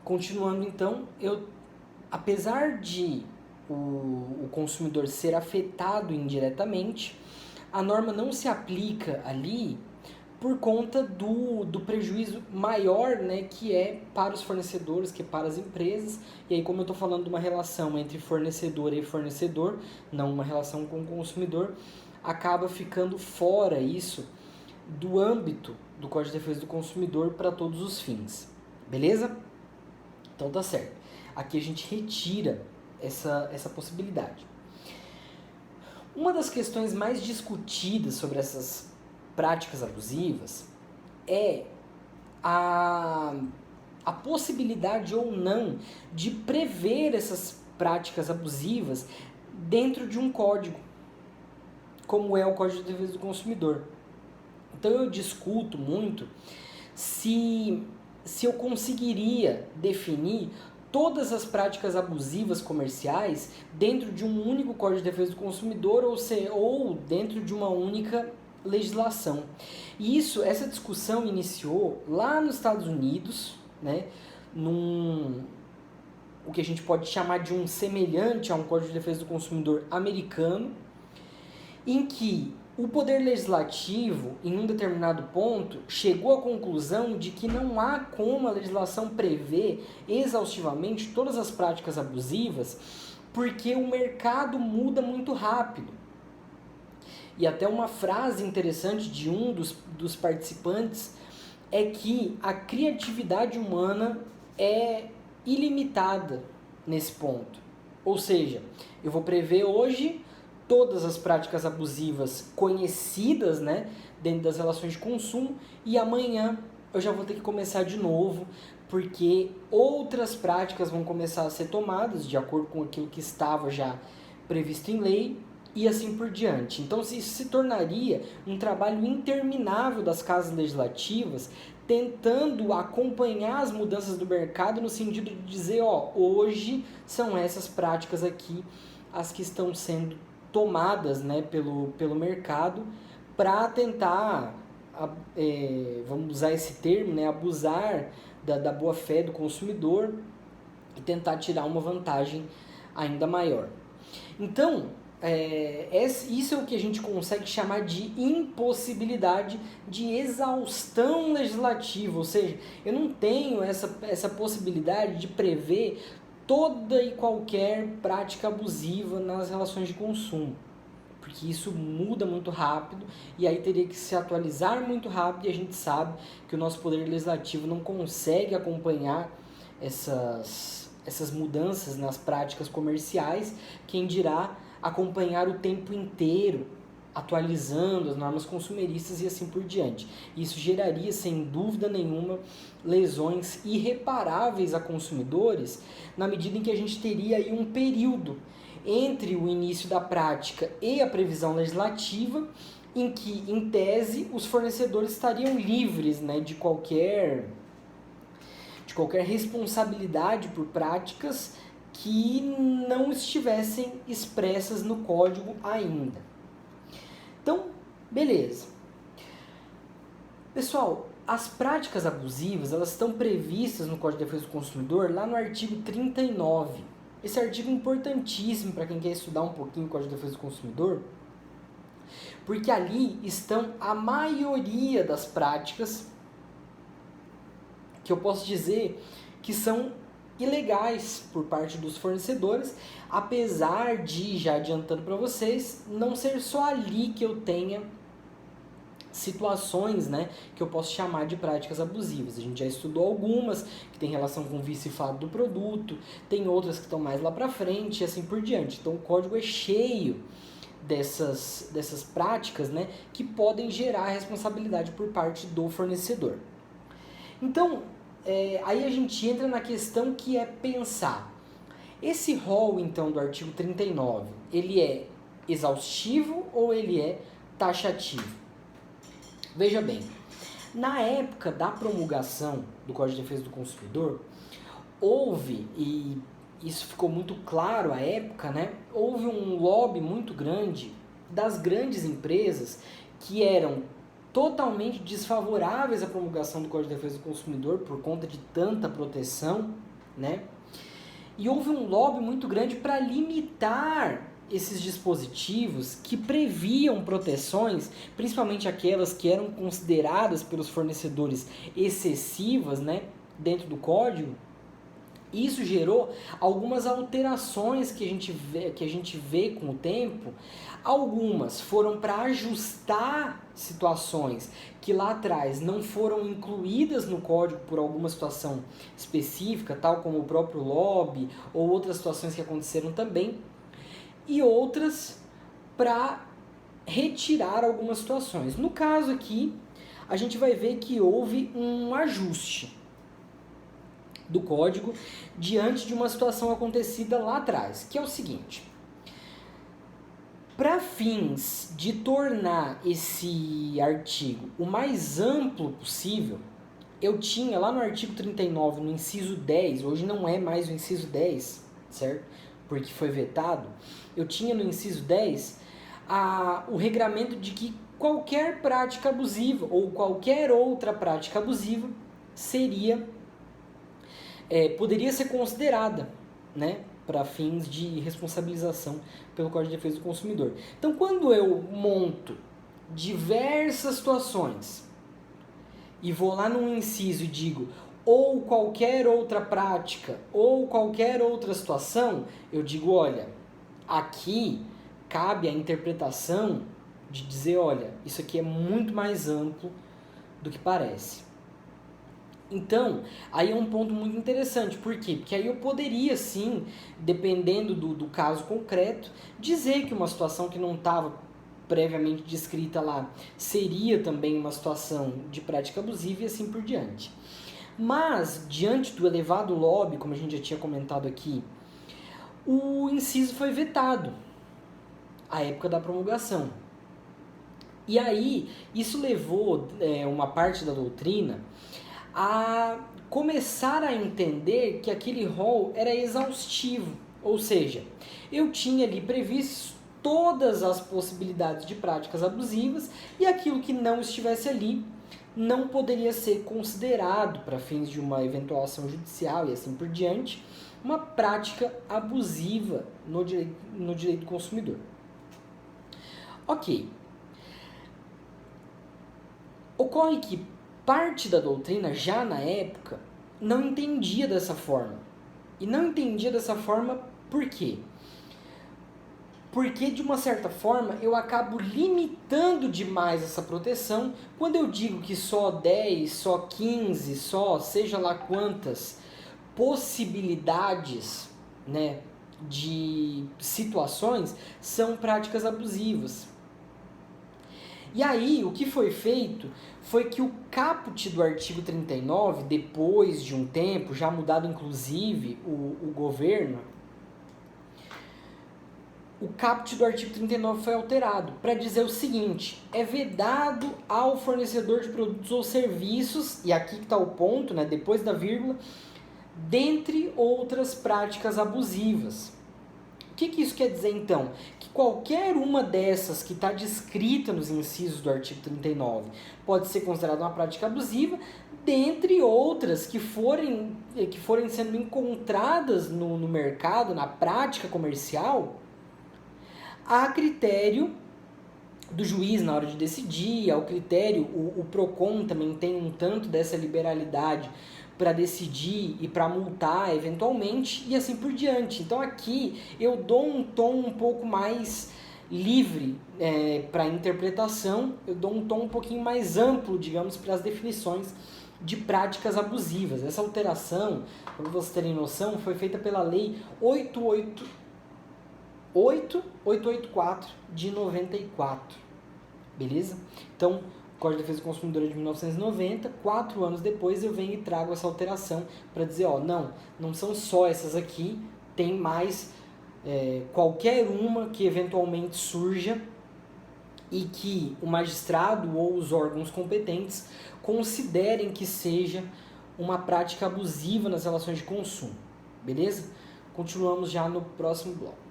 Continuando então, apesar de o consumidor ser afetado indiretamente, a norma não se aplica ali por conta do prejuízo maior, né, que é para os fornecedores, que é para as empresas. E aí, como eu estou falando de uma relação entre fornecedor e fornecedor, não uma relação com o consumidor, acaba ficando fora isso do âmbito do Código de Defesa do Consumidor para todos os fins. Beleza? Então tá certo. Aqui a gente retira essa possibilidade. Uma das questões mais discutidas sobre essas práticas abusivas é a possibilidade ou não de prever essas práticas abusivas dentro de um código, como é o Código de Defesa do Consumidor. Então eu discuto muito se eu conseguiria definir todas as práticas abusivas comerciais dentro de um único Código de Defesa do Consumidor ou dentro de uma única legislação. E essa discussão iniciou lá nos Estados Unidos, né, o que a gente pode chamar de um semelhante a um Código de Defesa do Consumidor americano, em que o Poder Legislativo, em um determinado ponto, chegou à conclusão de que não há como a legislação prever exaustivamente todas as práticas abusivas, porque o mercado muda muito rápido. E até uma frase interessante de um dos participantes é que a criatividade humana é ilimitada nesse ponto. Ou seja, eu vou prever hoje todas as práticas abusivas conhecidas, né, dentro das relações de consumo, e amanhã eu já vou ter que começar de novo, porque outras práticas vão começar a ser tomadas de acordo com aquilo que estava já previsto em lei, e assim por diante. Então isso se tornaria um trabalho interminável das casas legislativas, tentando acompanhar as mudanças do mercado no sentido de dizer, hoje são essas práticas aqui as que estão sendo tomadas, né, pelo mercado, para tentar, vamos usar esse termo, né, abusar da boa-fé do consumidor e tentar tirar uma vantagem ainda maior. Então, isso é o que a gente consegue chamar de impossibilidade de exaustão legislativa, ou seja, eu não tenho essa possibilidade de prever toda e qualquer prática abusiva nas relações de consumo, porque isso muda muito rápido e aí teria que se atualizar muito rápido, e a gente sabe que o nosso poder legislativo não consegue acompanhar essas mudanças nas práticas comerciais, quem dirá acompanhar o tempo inteiro, atualizando as normas consumeristas e assim por diante. Isso geraria, sem dúvida nenhuma, lesões irreparáveis a consumidores, na medida em que a gente teria aí um período entre o início da prática e a previsão legislativa, em que, em tese, os fornecedores estariam livres, né, de qualquer responsabilidade por práticas que não estivessem expressas no código ainda. Então, beleza. Pessoal, as práticas abusivas, elas estão previstas no Código de Defesa do Consumidor lá no artigo 39. Esse artigo é importantíssimo para quem quer estudar um pouquinho o Código de Defesa do Consumidor, porque ali estão a maioria das práticas que eu posso dizer que são ilegais por parte dos fornecedores, apesar de, já adiantando para vocês, não ser só ali que eu tenha situações, né, que eu posso chamar de práticas abusivas. A gente já estudou algumas que tem relação com o vício e fado do produto, tem outras que estão mais lá para frente e assim por diante. Então o código é cheio dessas práticas, né, que podem gerar responsabilidade por parte do fornecedor. Então, aí a gente entra na questão que é pensar. Esse rol, então, do artigo 39, ele é exaustivo ou ele é taxativo? Veja bem, na época da promulgação do Código de Defesa do Consumidor, houve, e isso ficou muito claro à época, né? Houve um lobby muito grande das grandes empresas que eram totalmente desfavoráveis à promulgação do Código de Defesa do Consumidor por conta de tanta proteção, né? E houve um lobby muito grande para limitar esses dispositivos que previam proteções, principalmente aquelas que eram consideradas pelos fornecedores excessivas, né, dentro do código. Isso gerou algumas alterações que a gente vê com o tempo. Algumas foram para ajustar situações que lá atrás não foram incluídas no código por alguma situação específica, tal como o próprio lobby ou outras situações que aconteceram também, e outras para retirar algumas situações. No caso aqui, a gente vai ver que houve um ajuste do código diante de uma situação acontecida lá atrás, que é o seguinte: para fins de tornar esse artigo o mais amplo possível, eu tinha lá no artigo 39, no inciso 10, hoje não é mais o inciso 10, certo? Porque foi vetado. Eu tinha no inciso 10 o regramento de que qualquer prática abusiva ou qualquer outra prática abusiva poderia ser considerada, né, para fins de responsabilização pelo Código de Defesa do Consumidor. Então, quando eu monto diversas situações e vou lá num inciso e digo ou qualquer outra prática ou qualquer outra situação, eu digo, olha, aqui cabe a interpretação de dizer, olha, isso aqui é muito mais amplo do que parece. Então, aí é um ponto muito interessante. Por quê? Porque aí eu poderia, sim, dependendo do caso concreto, dizer que uma situação que não estava previamente descrita lá seria também uma situação de prática abusiva e assim por diante. Mas, diante do elevado lobby, como a gente já tinha comentado aqui, o inciso foi vetado à época da promulgação. E aí, isso levou uma parte da doutrina a começar a entender que aquele rol era exaustivo, ou seja, eu tinha ali previsto todas as possibilidades de práticas abusivas e aquilo que não estivesse ali não poderia ser considerado para fins de uma eventual ação judicial e assim por diante, uma prática abusiva no direito do consumidor. Ok. Ocorre que parte da doutrina, já na época, não entendia dessa forma. E não entendia dessa forma por quê? Porque, de uma certa forma, eu acabo limitando demais essa proteção quando eu digo que só 10, só 15, só seja lá quantas possibilidades, né, de situações são práticas abusivas. E aí, o que foi feito foi que o caput do artigo 39, depois de um tempo, já mudado inclusive o governo, o caput do artigo 39 foi alterado para dizer o seguinte: é vedado ao fornecedor de produtos ou serviços, e aqui que está o ponto, né, depois da vírgula, dentre outras práticas abusivas. O que isso quer dizer então? Que qualquer uma dessas que está descrita nos incisos do artigo 39 pode ser considerada uma prática abusiva, dentre outras que forem sendo encontradas no mercado, na prática comercial, a critério do juiz na hora de decidir, ao critério, o PROCON também tem um tanto dessa liberalidade para decidir e para multar eventualmente e assim por diante. Então aqui eu dou um tom um pouco mais livre para a interpretação, eu dou um tom um pouquinho mais amplo, digamos, para as definições de práticas abusivas. Essa alteração, para vocês terem noção, foi feita pela Lei 884 de 94, beleza? Então, o Código de Defesa do Consumidor é de 1990, 4 anos depois eu venho e trago essa alteração para dizer, ó, não são só essas aqui, tem mais qualquer uma que eventualmente surja e que o magistrado ou os órgãos competentes considerem que seja uma prática abusiva nas relações de consumo, beleza? Continuamos já no próximo bloco.